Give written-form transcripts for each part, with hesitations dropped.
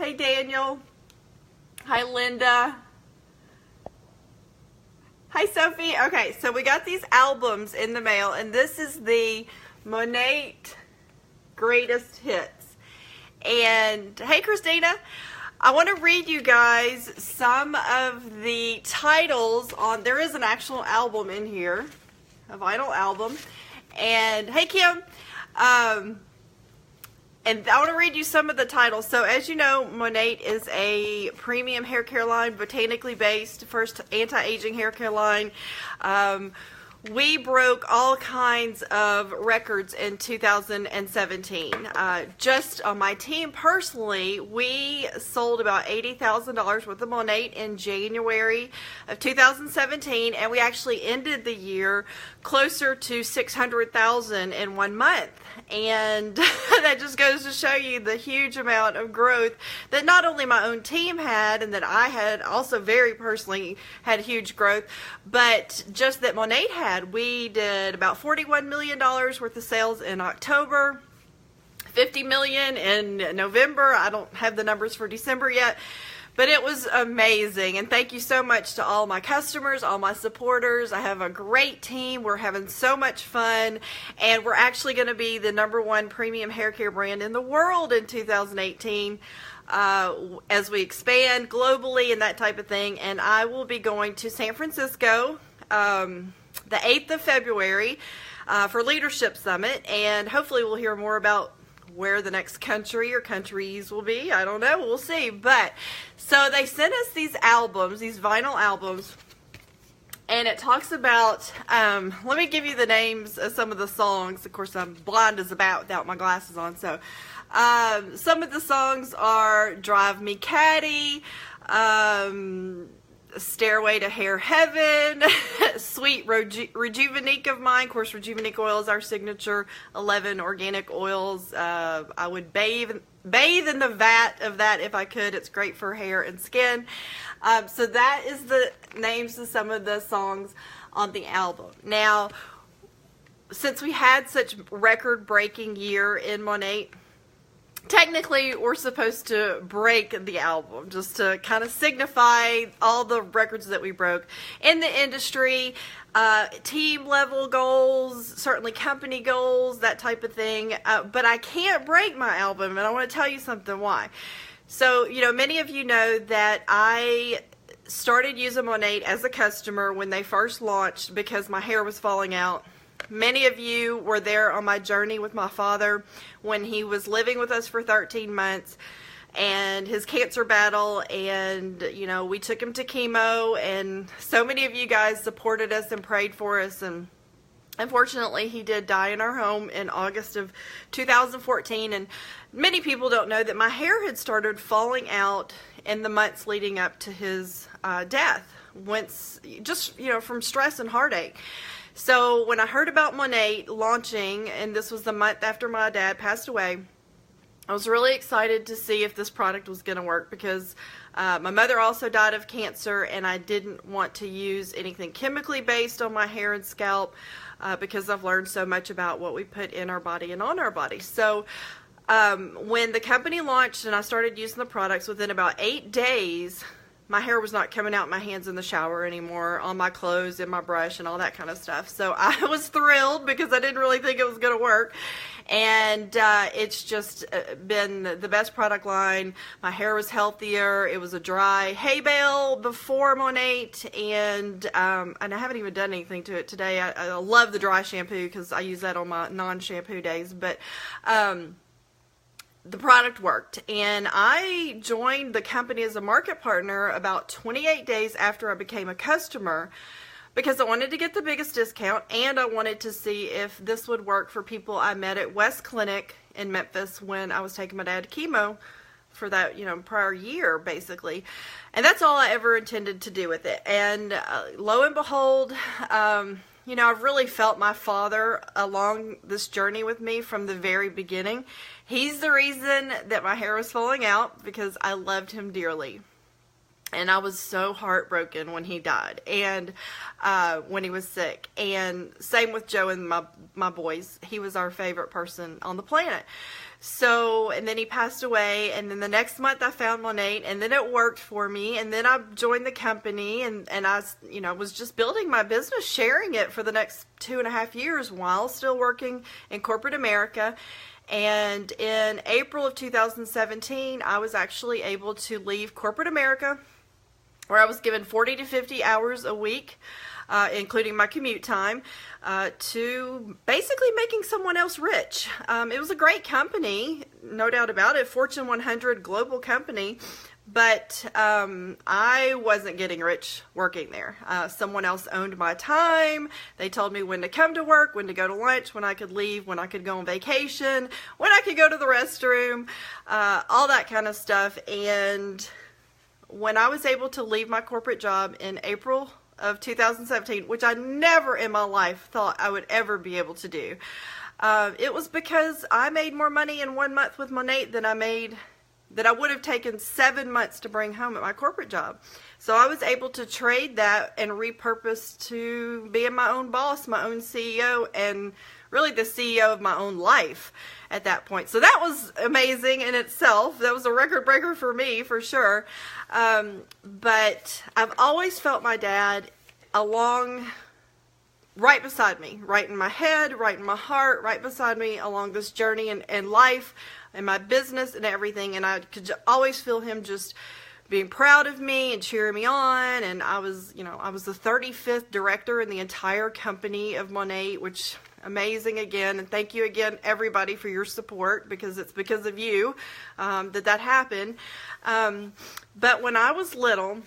Hey, Daniel. Hi, Linda. Hi, Sophie. Okay, so we got these albums in the mail, and this is the Monet Greatest Hits. And hey, Christina, I want to read you guys some of the titles on. There is an actual album in here, a vinyl album. And hey, Kim. And I want to read you some of the titles. So as you know, Monet is a premium hair care line, botanically based, first anti-aging hair care line. We broke all kinds of records in 2017. Just on my team personally, we sold about $80,000 worth of Monet in January of 2017, and we actually ended the year closer to $600,000 in 1 month. And that just goes to show you the huge amount of growth that not only my own team had, and that I had also very personally had huge growth, but just that Monet had. We did about $41 million worth of sales in October, $50 million in November. I don't have the numbers for December yet, but it was amazing. And thank you so much to all my customers, all my supporters. I have a great team. We're having so much fun. And we're actually going to be the #1 premium hair care brand in the world in 2018 as we expand globally and that type of thing. And I will be going to San Francisco the 8th of February for Leadership Summit. And hopefully we'll hear more about where the next country or countries will be. I don't know. We'll see. But so they sent us these albums, these vinyl albums, and it talks about, let me give you the names of some of the songs. Of course, I'm blind as a bat without my glasses on. So some of the songs are Drive Me Catty, Stairway to Hair Heaven, Sweet Rejuvenique of Mine. Of course, Rejuvenique oil is our signature 11 organic oils. I would bathe in the vat of that if I could. It's great for hair and skin. So that is the names of some of the songs on the album. Now, since we had such record-breaking year in Monet, technically, we're supposed to break the album just to kind of signify all the records that we broke in the industry, team level goals, certainly company goals, that type of thing. But I can't break my album, and I want to tell you something why. So, you know, many of you know that I started using Monet as a customer when they first launched because my hair was falling out. Many of you were there on my journey with my father when he was living with us for 13 months and his cancer battle, and you know, we took him to chemo, and so many of you guys supported us and prayed for us. And unfortunately, he did die in our home in August of 2014. And many people don't know that my hair had started falling out in the months leading up to his death, once just, you know, from stress and heartache. So when I heard about Monet launching, and this was the month after my dad passed away, I was really excited to see if this product was going to work, because my mother also died of cancer, and I didn't want to use anything chemically based on my hair and scalp because I've learned so much about what we put in our body and on our body. So when the company launched and I started using the products, within about 8 days, my hair was not coming out my hands in the shower anymore, on my clothes, in my brush, and all that kind of stuff. So I was thrilled because I didn't really think it was going to work. And it's just been the best product line. My hair was healthier. It was a dry hay bale before Monet, and I haven't even done anything to it today. I love the dry shampoo because I use that on my non-shampoo days. But the product worked, and I joined the company as a market partner about 28 days after I became a customer, because I wanted to get the biggest discount, and I wanted to see if this would work for people I met at West Clinic in Memphis when I was taking my dad to chemo for that, you know, prior year, basically. And that's all I ever intended to do with it. And lo and behold, you know, I've really felt my father along this journey with me from the very beginning. He's the reason that my hair was falling out, because I loved him dearly. And I was so heartbroken when he died, and when he was sick. And same with Joe and my boys. He was our favorite person on the planet. So, and then he passed away, and then the next month I found Monet, and then it worked for me, and then I joined the company, and I, was just building my business, sharing it for the next 2.5 years while still working in corporate America. And in April of 2017, I was actually able to leave corporate America, where I was given 40 to 50 hours a week, including my commute time, to basically making someone else rich. It was a great company, no doubt about it, Fortune 100 global company, but I wasn't getting rich working there. Someone else owned my time. They told me when to come to work, when to go to lunch, when I could leave, when I could go on vacation, when I could go to the restroom, all that kind of stuff. And when I was able to leave my corporate job in April of 2017, which I never in my life thought I would ever be able to do, it was because I made more money in 1 month with Monet than I would have taken 7 months to bring home at my corporate job. So I was able to trade that and repurpose to being my own boss, my own CEO, and really the CEO of my own life at that point. So that was amazing in itself. That was a record breaker for me, for sure. But I've always felt my dad right beside me, right in my head, right in my heart, right beside me along this journey in life and my business and everything. And I could always feel him just being proud of me and cheering me on. And I was the 35th director in the entire company of Monet, which amazing again. And thank you again, everybody, for your support, because it's because of you that happened. But when I was little,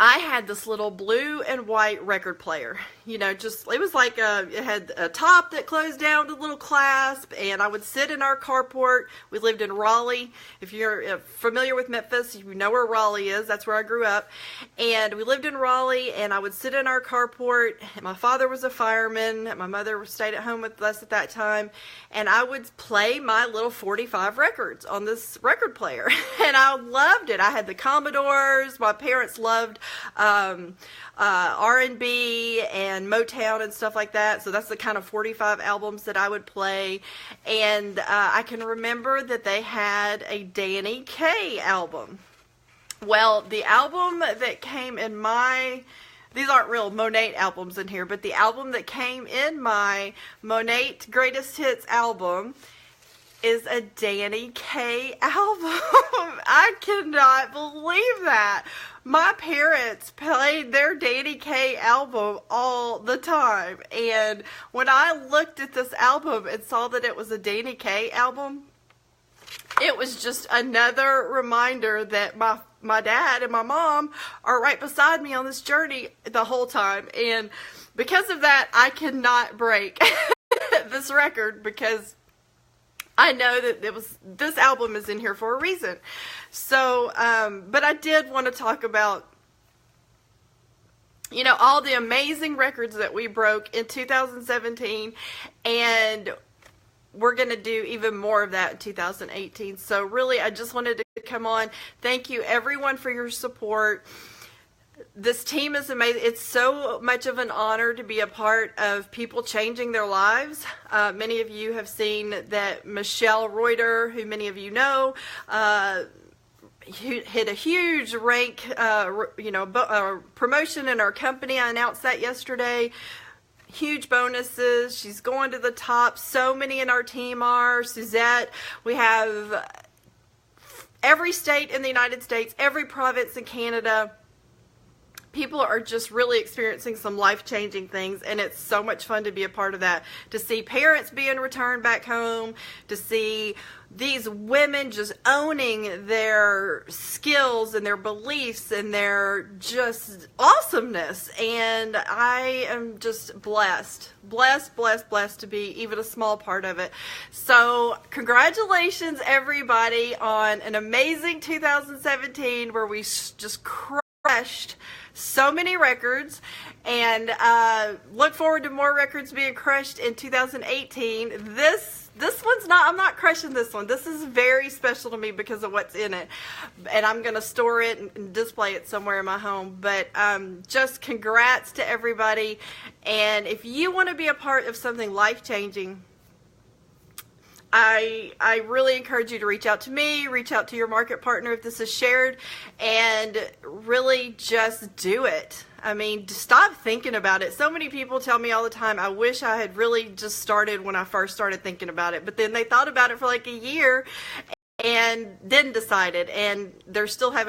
I had this little blue and white record player. It was like it had a top that closed down with a little clasp, and I would sit in our carport. We lived in Raleigh. If you're familiar with Memphis, you know where Raleigh is. That's where I grew up. And we lived in Raleigh, and I would sit in our carport. My father was a fireman. My mother stayed at home with us at that time. And I would play my little 45 records on this record player. And I loved it. I had the Commodores. My parents loved R&B and Motown and stuff like that. So that's the kind of 45 albums that I would play. And I can remember that they had a Danny Kaye album. Well, the album that came in these aren't real Monet albums in here, but the album that came in my Monet Greatest Hits album is a Danny Kaye album. I cannot believe that. My parents played their Danny Kaye album all the time. And when I looked at this album and saw that it was a Danny Kaye album, it was just another reminder that my dad and my mom are right beside me on this journey the whole time. And because of that, I cannot break this record, because I know that this album is in here for a reason. So, but I did want to talk about, all the amazing records that we broke in 2017, and we're going to do even more of that in 2018. So really, I just wanted to come on. Thank you, everyone, for your support. This team is amazing. It's so much of an honor to be a part of people changing their lives. Many of you have seen that Michelle Reuter, who many of you know, hit a huge rank, promotion in our company. I announced that yesterday. Huge bonuses. She's going to the top. So many in our team are. Suzette. We have every state in the United States, every province in Canada. People are just really experiencing some life-changing things, and it's so much fun to be a part of that. To see parents being returned back home, to see these women just owning their skills and their beliefs and their just awesomeness. And I am just blessed to be even a small part of it. So congratulations, everybody, on an amazing 2017 where we just crushed so many records, and look forward to more records being crushed in 2018. This one's I'm not crushing this one. This is very special to me because of what's in it, and I'm going to store it and display it somewhere in my home. But just congrats to everybody, and if you want to be a part of something life-changing, I really encourage you to reach out to me, reach out to your market partner if this is shared, and really just do it. I mean, stop thinking about it. So many people tell me all the time, I wish I had really just started when I first started thinking about it, but then they thought about it for like a year and then decided, and they're still having